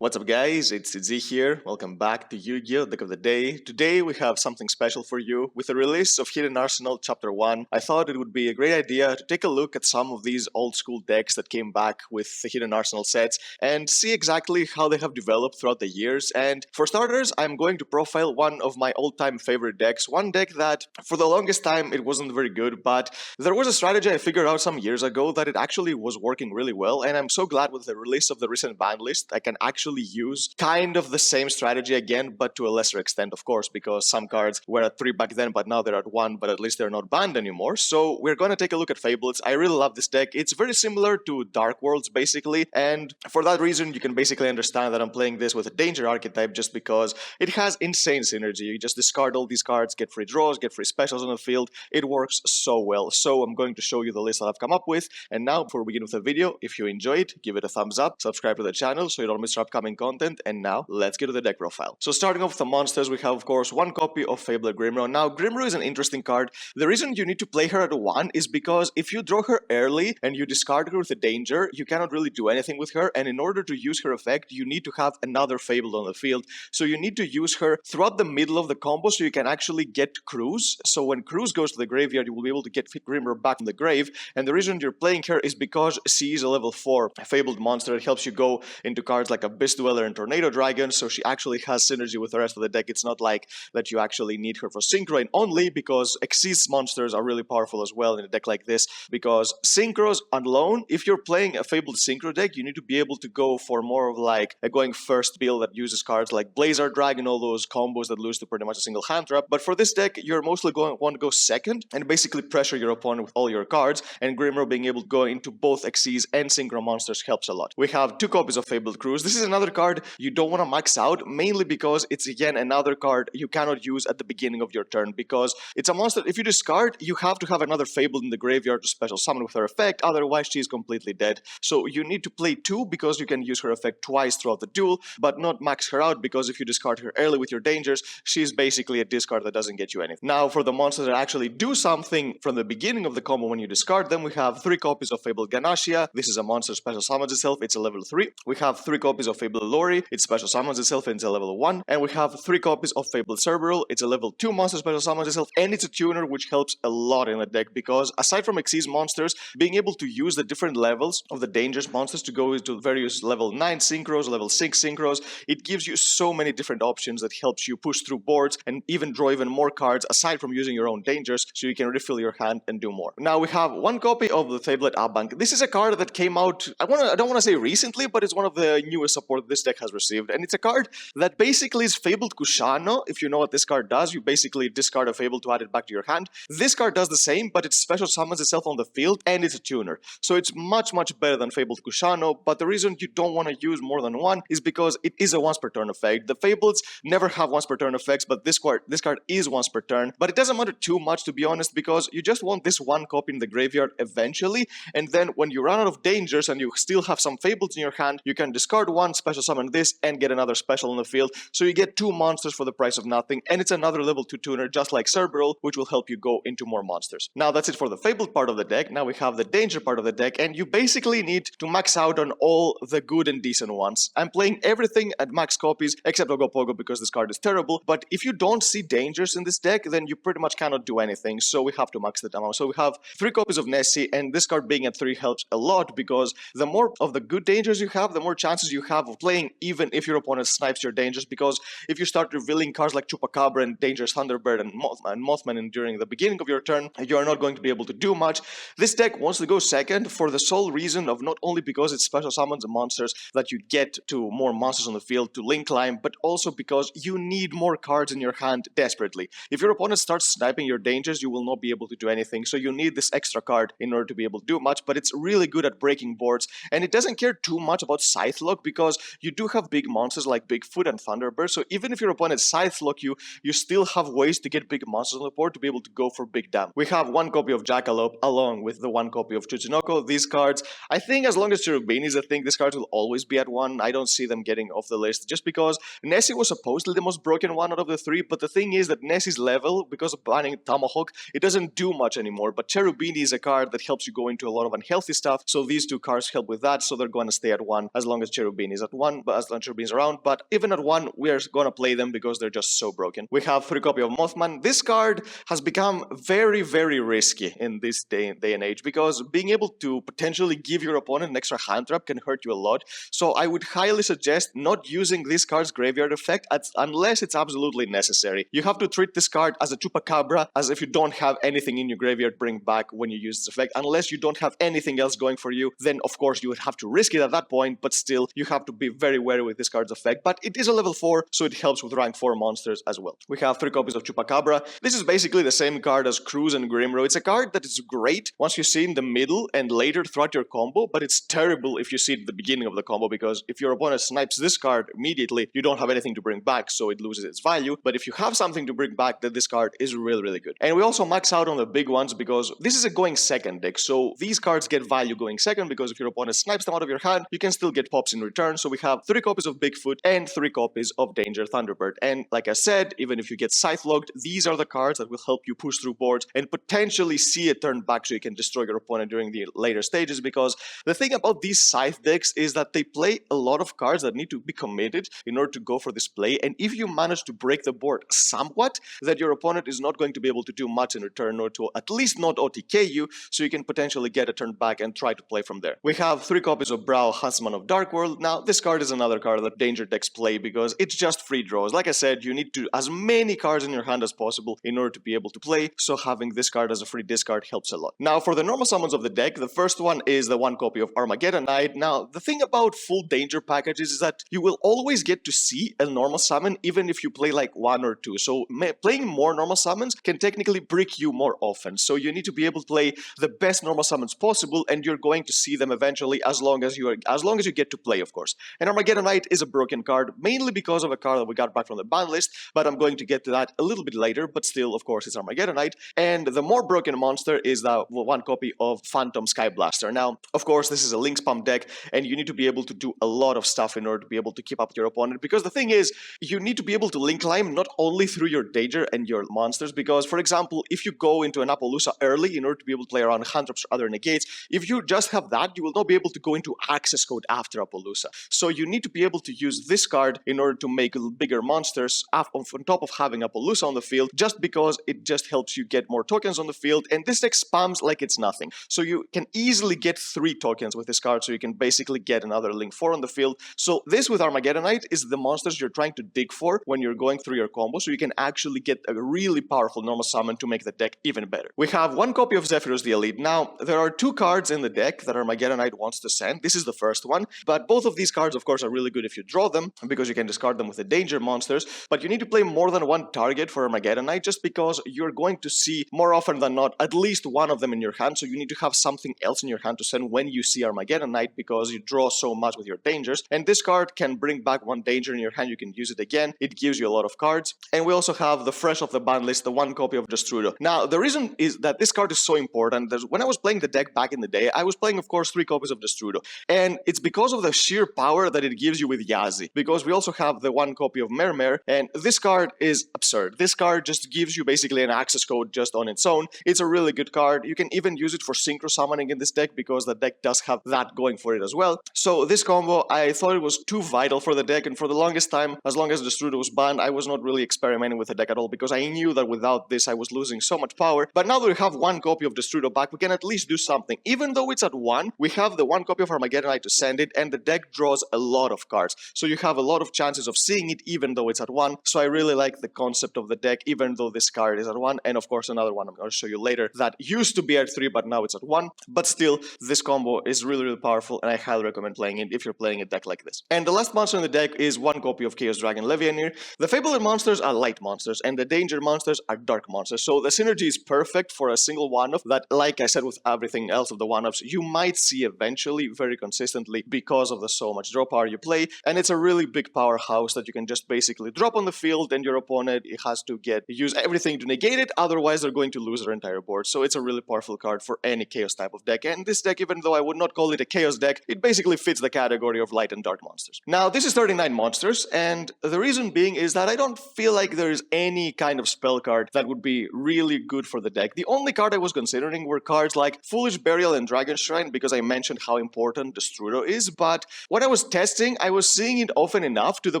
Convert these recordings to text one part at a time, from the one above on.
What's up guys, it's Z here, welcome back to Yu-Gi-Oh! Deck of the Day. Today we have something special for you. With the release of Hidden Arsenal Chapter 1, I thought it would be a great idea to take a look at some of these old school decks that came back with the Hidden Arsenal sets and see exactly how they have developed throughout the years. And for starters, I'm going to profile one of my all-time favorite decks, one deck that for the longest time it wasn't very good, but there was a strategy I figured out some years ago that it actually was working really well, and I'm so glad with the release of the recent ban list I can actually use kind of the same strategy again, but to a lesser extent, of course, because some cards were at 3 back then, but now they're at 1, but at least they're not banned anymore. So we're going to take a look at Fableds. I really love this deck. It's very similar to Dark Worlds, basically, and for that reason, you can basically understand that I'm playing this with a Danger archetype just because it has insane synergy. You just discard all these cards, get free draws, get free specials on the field. It works so well. So I'm going to show you the list that I've come up with, and now, before we begin with the video, if you enjoy it, give it a thumbs up, subscribe to the channel so you don't miss our upcoming content, and now let's get to the deck profile. So starting off with the monsters, we have of course one copy of Fable Grimro. Now Grimro is an interesting card. The reason you need to play her at 1 is because if you draw her early and you discard her with a Danger, you cannot really do anything with her, and in order to use her effect you need to have another Fabled on the field. So you need to use her throughout the middle of the combo so you can actually get Cruise. So when Cruise goes to the graveyard, you will be able to get Grimro back from the grave, and the reason you're playing her is because she is a level 4 Fabled monster. It helps you go into cards like Abyss Dweller and Tornado Dragon, so she actually has synergy with the rest of the deck. It's not like that you actually need her for Synchro, and only because Xyz monsters are really powerful as well in a deck like this, because Synchros alone, if you're playing a Fabled Synchro deck, you need to be able to go for more of like a going first build that uses cards like Blazar Dragon, all those combos that lose to pretty much a single hand trap. But for this deck, you're mostly going to want to go second and basically pressure your opponent with all your cards, and Grimro being able to go into both Xyz and Synchro monsters helps a lot. We have 2 copies of Fabled Cruise. This is another card you don't want to max out, mainly because it's again another card you cannot use at the beginning of your turn, because it's a monster. If you discard, you have to have another Fabled in the graveyard to special summon with her effect, otherwise she is completely dead. So you need to play 2 because you can use her effect twice throughout the duel, but not max her out, because if you discard her early with your Dangers, she's basically a discard that doesn't get you anything. Now for the monsters that actually do something from the beginning of the combo when you discard them, we have 3 copies of Fabled Ganashia. This is a monster special summons itself, it's a level 3. We have 3 copies of Fabled Lori, it special summons itself and it's a level 1. And we have 3 copies of Fabled Cerberus, it's a level 2 monster special summons itself, and it's a tuner, which helps a lot in the deck, because aside from Xyz monsters, being able to use the different levels of the Dangerous monsters to go into various level 9 Synchros, level 6 Synchros, it gives you so many different options that helps you push through boards and even draw even more cards aside from using your own Dangers, so you can refill your hand and do more. Now we have 1 copy of the Fabled Abank. This is a card that came out, I don't want to say recently, but it's one of the newest support this deck has received, and it's a card that basically is Fabled Kushano. If you know what this card does, you basically discard a Fable to add it back to your hand. This card does the same, but it special summons itself on the field, and it's a tuner. So it's much better than Fabled Kushano, but the reason you don't want to use more than 1 is because it is a once per turn effect. The Fableds never have once per turn effects, but this card is once per turn. But it doesn't matter too much, to be honest, because you just want this 1 copy in the graveyard eventually, and then when you run out of Dangers and you still have some Fableds in your hand, you can discard 1, special summon this, and get another special on the field. So you get 2 monsters for the price of nothing, and it's another level 2 tuner just like Cerberus, which will help you go into more monsters. Now that's it for the Fabled part of the deck. Now we have the Danger part of the deck, and you basically need to max out on all the good and decent ones. I'm playing everything at max copies except Ogopogo because this card is terrible, but if you don't see Dangers in this deck, then you pretty much cannot do anything, so we have to max the amount. So we have 3 copies of Nessie, and this card being at 3 helps a lot, because the more of the good Dangers you have, the more chances you have of playing, even if your opponent snipes your Dangers, because if you start revealing cards like Chupacabra and Dangerous Thunderbird and Mothman during the beginning of your turn, you are not going to be able to do much. This deck wants to go second for the sole reason of not only because it special summons monsters that you get to more monsters on the field to link climb, but also because you need more cards in your hand desperately. If your opponent starts sniping your Dangers, you will not be able to do anything, so you need this extra card in order to be able to do much, but it's really good at breaking boards, and it doesn't care too much about Scythe Lock, because you do have big monsters like Bigfoot and Thunderbird, so even if your opponent Scythe Lock you, you still have ways to get big monsters on the board to be able to go for big damage. We have 1 copy of Jackalope along with the 1 copy of Tsuchinoko. These cards, I think as long as Cherubini is a thing, these cards will always be at 1. I don't see them getting off the list, just because Nessie was supposedly the most broken one out of the 3, but the thing is that Nessie's level, because of banning Tomahawk, it doesn't do much anymore, but Cherubini is a card that helps you go into a lot of unhealthy stuff, so these 2 cards help with that, so they're going to stay at 1 as long as Cherubini is at at 1, but as Launcher Beam's around, but even at 1, we are gonna play them because they're just so broken. We have 3 copy of Mothman. This card has become very, very risky in this day and age because being able to potentially give your opponent an extra hand trap can hurt you a lot. So I would highly suggest not using this card's graveyard effect unless it's absolutely necessary. You have to treat this card as a Chupacabra, as if you don't have anything in your graveyard bring back when you use this effect. Unless you don't have anything else going for you, then of course you would have to risk it at that point, but still you have to be very wary with this card's effect. But it is a level 4, so it helps with rank 4 monsters as well. We have 3 copies of Chupacabra. This is basically the same card as Cruise and Grimro. It's a card that is great once you see in the middle and later throughout your combo, but it's terrible if you see it at the beginning of the combo, because if your opponent snipes this card immediately, you don't have anything to bring back, so it loses its value. But if you have something to bring back, then this card is really, really good. And we also max out on the big ones because this is a going second deck, so these cards get value going second because if your opponent snipes them out of your hand, you can still get pops in return. So we have 3 copies of Bigfoot and 3 copies of Danger Thunderbird. And like I said, even if you get Scythe logged, these are the cards that will help you push through boards and potentially see a turn back so you can destroy your opponent during the later stages, because the thing about these Scythe decks is that they play a lot of cards that need to be committed in order to go for this play, and if you manage to break the board somewhat, that your opponent is not going to be able to do much in return, or to at least not OTK you, so you can potentially get a turn back and try to play from there. We have 3 copies of Brow, Huntsman of Dark World. Now this card is another card that Danger decks play because it's just free draws. Like I said, you need to as many cards in your hand as possible in order to be able to play, so having this card as a free discard helps a lot. Now for the normal summons of the deck, the first one is the 1 copy of Armageddon Knight. Now the thing about full Danger packages is that you will always get to see a normal summon even if you play like 1 or 2, so playing more normal summons can technically brick you more often, so you need to be able to play the best normal summons possible, and you're going to see them eventually as long as you get to play, of course. And Armageddon Knight is a broken card, mainly because of a card that we got back from the ban list, but I'm going to get to that a little bit later, but still, of course, it's Armageddon Knight. And the more broken monster is the 1 copy of Phantom Sky Blaster. Now, of course, this is a link spam deck, and you need to be able to do a lot of stuff in order to be able to keep up with your opponent, because the thing is, you need to be able to link climb not only through your Danger and your monsters, because, for example, if you go into an Appaloosa early in order to be able to play around hand traps or other negates, if you just have that, you will not be able to go into access code after Appaloosa. So you need to be able to use this card in order to make bigger monsters on top of having Appaloosa on the field, just because it just helps you get more tokens on the field, and this deck spams like it's nothing. So you can easily get 3 tokens with this card, so you can basically get another Link 4 on the field. So this with Armageddon Knight is the monsters you're trying to dig for when you're going through your combo, so you can actually get a really powerful normal summon to make the deck even better. We have 1 copy of Zephyrus the Elite. Now, there are 2 cards in the deck that Armageddon Knight wants to send. This is the first one, but both of these cards, of course, are really good if you draw them, because you can discard them with the Danger monsters, but you need to play more than 1 target for Armageddon Knight, just because you're going to see, more often than not, at least 1 of them in your hand, so you need to have something else in your hand to send when you see Armageddon Knight, because you draw so much with your Dangers, and this card can bring back 1 Danger in your hand, you can use it again, it gives you a lot of cards. And we also have the fresh off the ban list, the 1 copy of Destrudo. Now, the reason is that this card is so important. When I was playing the deck back in the day, I was playing, of course, 3 copies of Destrudo, and it's because of the sheer power that it gives you with Yazi, because we also have the 1 copy of Mermer, and this card is absurd. This card just gives you basically an access code just on its own. It's a really good card. You can even use it for Synchro summoning in this deck, because the deck does have that going for it as well. So this combo, I thought it was too vital for the deck, and for the longest time, as long as Destrudo was banned, I was not really experimenting with the deck at all, because I knew that without this I was losing so much power. But now that we have 1 copy of Destrudo back, we can at least do something. Even though it's at 1, we have the 1 copy of Armageddon Knight to send it, and the deck draws a lot of cards, so you have a lot of chances of seeing it even though it's at 1. So I really like the concept of the deck, even though this card is at 1, and of course another one I'm going to show you later that used to be at 3 but now it's at 1, but still this combo is really powerful, and I highly recommend playing it if you're playing a deck like this. And the last monster in the deck is 1 copy of Chaos Dragon Levianir. The Fabled monsters are light monsters, and the Danger monsters are dark monsters, so the synergy is perfect for a single one-off that, like I said with everything else of the one-offs, you might see eventually very consistently because of the so much draw power you play, and it's a really big powerhouse that you can just basically drop on the field, and your opponent has to use everything to negate it, otherwise they're going to lose their entire board. So it's a really powerful card for any Chaos type of deck, and this deck, even though I would not call it a Chaos deck, it basically fits the category of light and dark monsters. Now, this is 39 monsters, and the reason being is that I don't feel like there is any kind of spell card that would be really good for the deck. The only card I was considering were cards like Foolish Burial and Dragon Shrine, because I mentioned how important Destrudo is, but when I was was testing, I was seeing it often enough to the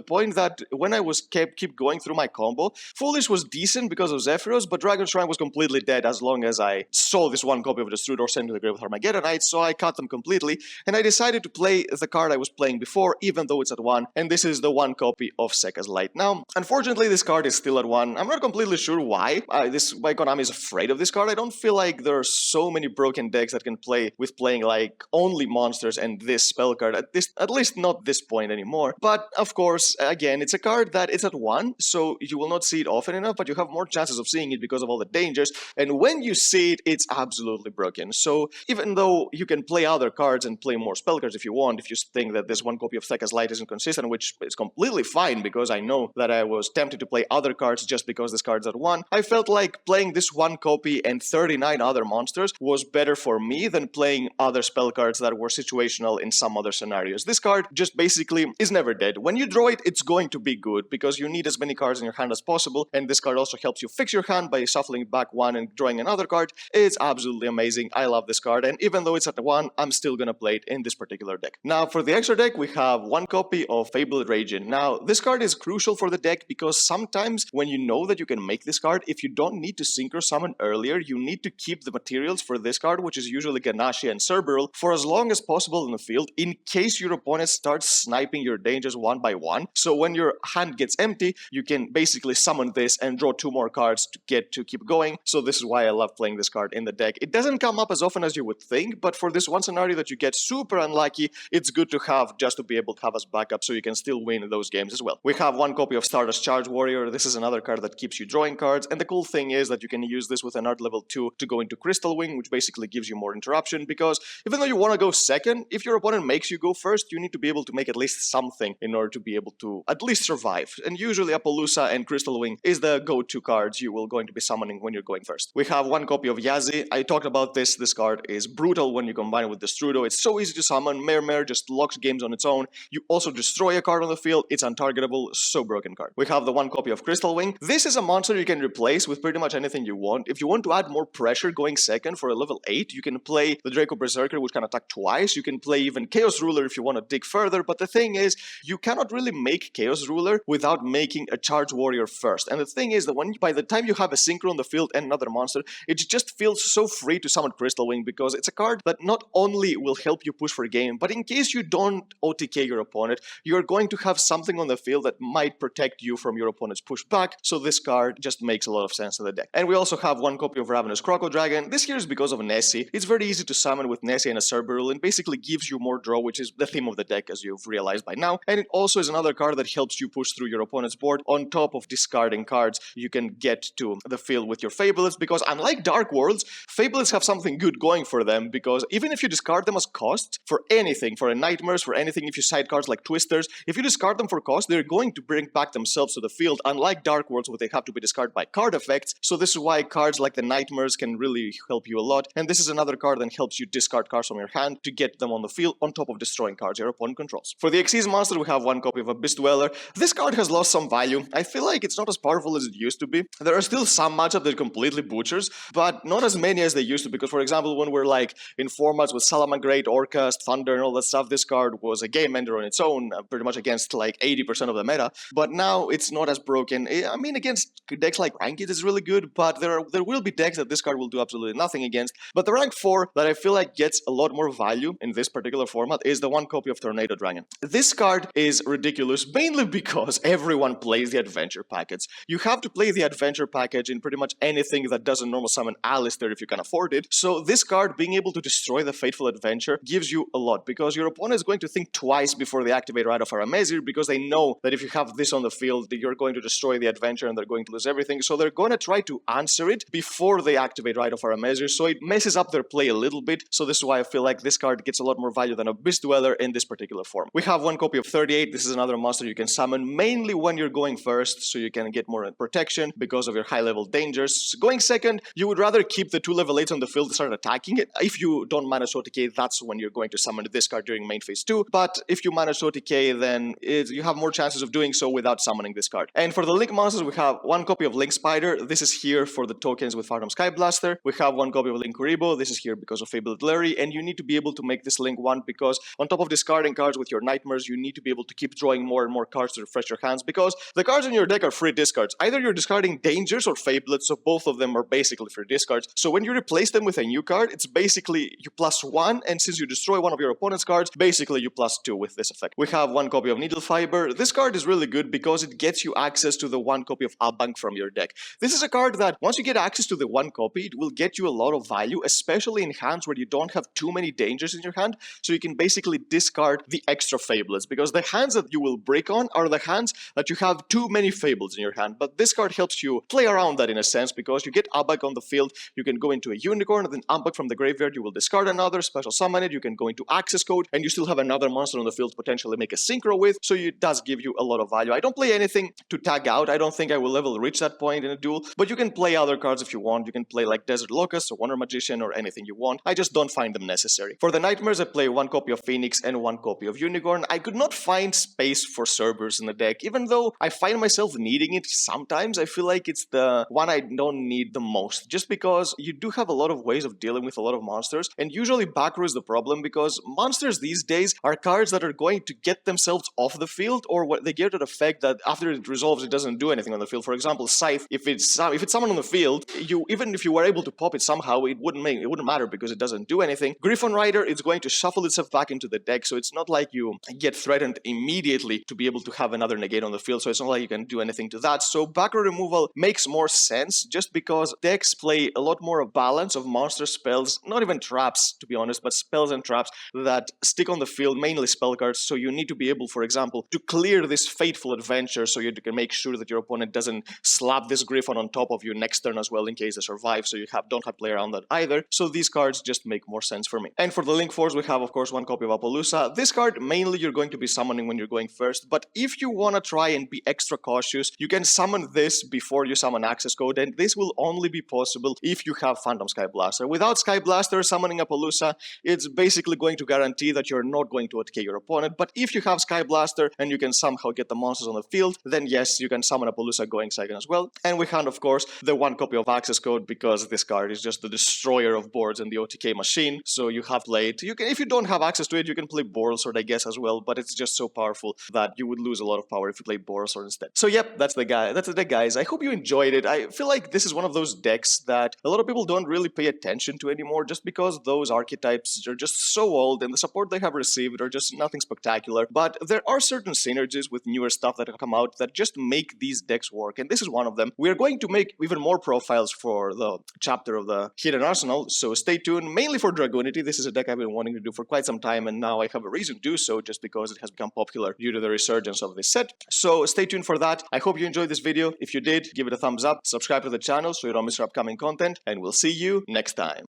point that when I was keep going through my combo, Foolish was decent because of Zephyros, but Dragon Shrine was completely dead as long as I saw this one copy of Destruidor sent to the grave with Armageddonite, so I cut them completely, and I decided to play the card I was playing before, even though it's at 1, and this is the 1 copy of Sekka's Light. Now, unfortunately, this card is still at 1. I'm not completely sure why. Why Konami is afraid of this card. I don't feel like there are so many broken decks that can play with playing like only monsters and this spell card, at least not this point anymore. But of course, again, it's a card that is at 1, so you will not see it often enough, but you have more chances of seeing it because of all the dangers, and when you see it, it's absolutely broken. So even though you can play other cards and play more spell cards if you want, if you think that this 1 copy of Sekka's Light isn't consistent, which is completely fine because I know that I was tempted to play other cards just because this card's at 1, I felt like playing this 1 copy and 39 other monsters was better for me than playing other spell cards that were situational in some other scenarios. This card just basically is never dead. When you draw it, it's going to be good because you need as many cards in your hand as possible, and this card also helps you fix your hand by shuffling back 1 and drawing another card. It's absolutely amazing. I love this card, and even though it's at 1, I'm still gonna play it in this particular deck. Now, for the extra deck, we have 1 copy of Fabled Raging. Now, this card is crucial for the deck because sometimes when you know that you can make this card, if you don't need to Synchro Summon earlier, you need to keep the materials for this card, which is usually Ganache and Cerberus, for as long as possible in the field in case your opponent starts sniping your dangers 1 by 1. So when your hand gets empty, you can basically summon this and draw 2 more cards to keep going. So this is why I love playing this card in the deck. It doesn't come up as often as you would think, but for this one scenario that you get super unlucky, it's good to have just to be able to have as backup so you can still win those games as well. We have 1 copy of Stardust Charge Warrior. This is another card that keeps you drawing cards, and the cool thing is that you can use this with an art level 2 to go into Crystal Wing, which basically gives you more interruption, because even though you want to go second, if your opponent makes you go first, you need to be able to make at least something in order to be able to at least survive. And usually Appaloosa and Crystal Wing is the go-to cards you will going to be summoning when you're going first. We have 1 copy of Yazi. I talked about this. This card is brutal when you combine it with Destrudo. It's so easy to summon. Mare just locks games on its own. You also destroy a card on the field. It's untargetable. So broken card. We have the 1 copy of Crystal Wing. This is a monster you can replace with pretty much anything you want. If you want to add more pressure going second for a level 8, you can play the Draco Berserker, which can attack twice. You can play even Chaos Ruler if you want to dig further. But the thing is, you cannot really make Chaos Ruler without making a Charge Warrior first. And the thing is that by the time you have a Synchro on the field and another monster, it just feels so free to summon Crystal Wing because it's a card that not only will help you push for game, but in case you don't OTK your opponent, you're going to have something on the field that might protect you from your opponent's pushback. So this card just makes a lot of sense to the deck. And we also have 1 copy of Ravenous Crocodile Dragon. This here is because of Nessie. It's very easy to summon with Nessie and a Cerberus, and basically gives you more draw, which is the theme of the deck as you've realized by now. And it also is another card that helps you push through your opponent's board on top of discarding cards you can get to the field with your Fableds, because unlike Dark Worlds, Fableds have something good going for them, because even if you discard them as cost for anything, for a Nightmares, for anything, if you side cards like Twisters, if you discard them for cost, they're going to bring back themselves to the field, unlike Dark Worlds where they have to be discarded by card effects. So this is why cards like the Nightmares can really help you a lot, and this is another card that helps you discard cards from your hand to get them on the field on top of destroying cards your opponent controls. For the Xyz monster, we have 1 copy of Abyss Dweller. This card has lost some value. I feel like it's not as powerful as it used to be. There are still some matchups that completely butchers, but not as many as they used to, because for example, when we're like in formats with Salamangreat, Orcust, Thunder and all that stuff, this card was a game ender on its own, pretty much against like 80% of the meta, but now it's not as broken. I mean, against decks like Ranked is really good, but there will be decks that this card will do absolutely nothing against. But the rank 4 that I feel like gets a lot more value in this particular format is the 1 copy of Tornado Dragon. This card is ridiculous, mainly because everyone plays the adventure package. You have to play the adventure package in pretty much anything that doesn't normal summon Alistair if you can afford it. So this card being able to destroy the Fateful Adventure gives you a lot, because your opponent is going to think twice before they activate Rite of Aramesir, because they know that if you have this on the field, you're going to destroy the adventure and they're going to lose everything. So they're going to try to answer it before they activate Rite of Aramesir, so it messes up their play a little bit. So this is why I feel like this card gets a lot more value than Abyss Dweller in this particular form. We have 1 copy of 38. This is another monster you can summon mainly when you're going first, so you can get more protection because of your high level dangers. Going second, you would rather keep the 2 level 8s on the field to start attacking it. If you don't manage to OTK, that's when you're going to summon this card during main phase 2. But if you manage to OTK, then you have more chances of doing so without summoning this card. And for the Link monsters, we have 1 copy of Link Spider. This is here for the tokens with Phantom Sky Blaster. We have 1 copy of Link Kuribo. This is here because of Fabled Larry, and you need to be able to make this Link 1 because on top of discarding discarding cards with your nightmares, you need to be able to keep drawing more and more cards to refresh your hands, because the cards in your deck are free discards. Either you're discarding dangers or fablets, so both of them are basically free discards. So when you replace them with a new card, it's basically you +1, and since you destroy one of your opponent's cards, basically you +2 with this effect. We have one copy of Needle Fiber. This card is really good because it gets you access to the one copy of Abank from your deck. This is a card that, once you get access to the one copy, it will get you a lot of value, especially in hands where you don't have too many dangers in your hand, so you can basically discard the extra Fableds, because the hands that you will break on are the hands that you have too many Fableds in your hand. But this card helps you play around that in a sense, because you get Abank on the field, you can go into a Unicorn, and then Abank from the graveyard, you will discard another, special summon it, you can go into Access Code, and you still have another monster on the field to potentially make a Synchro with, so it does give you a lot of value. I don't play anything to tag out. I don't think I will ever reach that point in a duel, but you can play other cards if you want. You can play like Desert Locust or Wonder Magician or anything you want. I just don't find them necessary. For the Nightmares, I play one copy of Phoenix and one copy of Unicorn. I could not find space for Cerberus in the deck, even though I find myself needing it sometimes. I feel like it's the one I don't need the most, just because you do have a lot of ways of dealing with a lot of monsters, and usually back row is the problem, because monsters these days are cards that are going to get themselves off the field, or what they get an effect that after it resolves it doesn't do anything on the field. For example, Scythe, if it's someone on the field, even if you were able to pop it somehow, it wouldn't matter because it doesn't do anything. Griffon Rider, it's going to shuffle itself back into the deck, so it's not like you get threatened immediately to be able to have another negate on the field, so it's not like you can do anything to that. So back row removal makes more sense, just because decks play a lot more of balance of monster spells, not even traps to be honest, but spells and traps that stick on the field, mainly spell cards, so you need to be able, for example, to clear this fateful adventure, so you can make sure that your opponent doesn't slap this Griffon on top of you next turn as well in case they survive, so you don't have to play around that either. So these cards just make more sense for me. And for the Link Force, we have of course one copy of Appaloosa. This card mainly you're going to be summoning when you're going first, but if you want to try and be extra cautious, you can summon this before you summon Access Code, and this will only be possible if you have Phantom Sky Blaster. Without Sky Blaster, summoning Appaloosa, it's basically going to guarantee that you're not going to OTK your opponent, but if you have Sky Blaster and you can somehow get the monsters on the field, then yes, you can summon Appaloosa going second as well. And we have, of course, the one copy of Access Code, because this card is just the destroyer of boards and the OTK machine, so you have to play it. You can, if you don't have access to it, you can play Borosword, I guess, as well, but it's just so powerful that you would lose a lot of power if you play Borosword instead. So yep, that's the deck, guys. I hope you enjoyed it. I feel like this is one of those decks that a lot of people don't really pay attention to anymore, just because those archetypes are just so old and the support they have received are just nothing spectacular. But there are certain synergies with newer stuff that have come out that just make these decks work, and this is one of them. We are going to make even more profiles for the chapter of the Hidden Arsenal, so stay tuned, mainly for Dragoonity. This is a deck I've been wanting to do for quite some time, and now I have a reason to do so, just because it has become popular due to the resurgence of this set. So stay tuned for that. I hope you enjoyed this video. If you did, give it a thumbs up, subscribe to the channel so you don't miss our upcoming content, and we'll see you next time.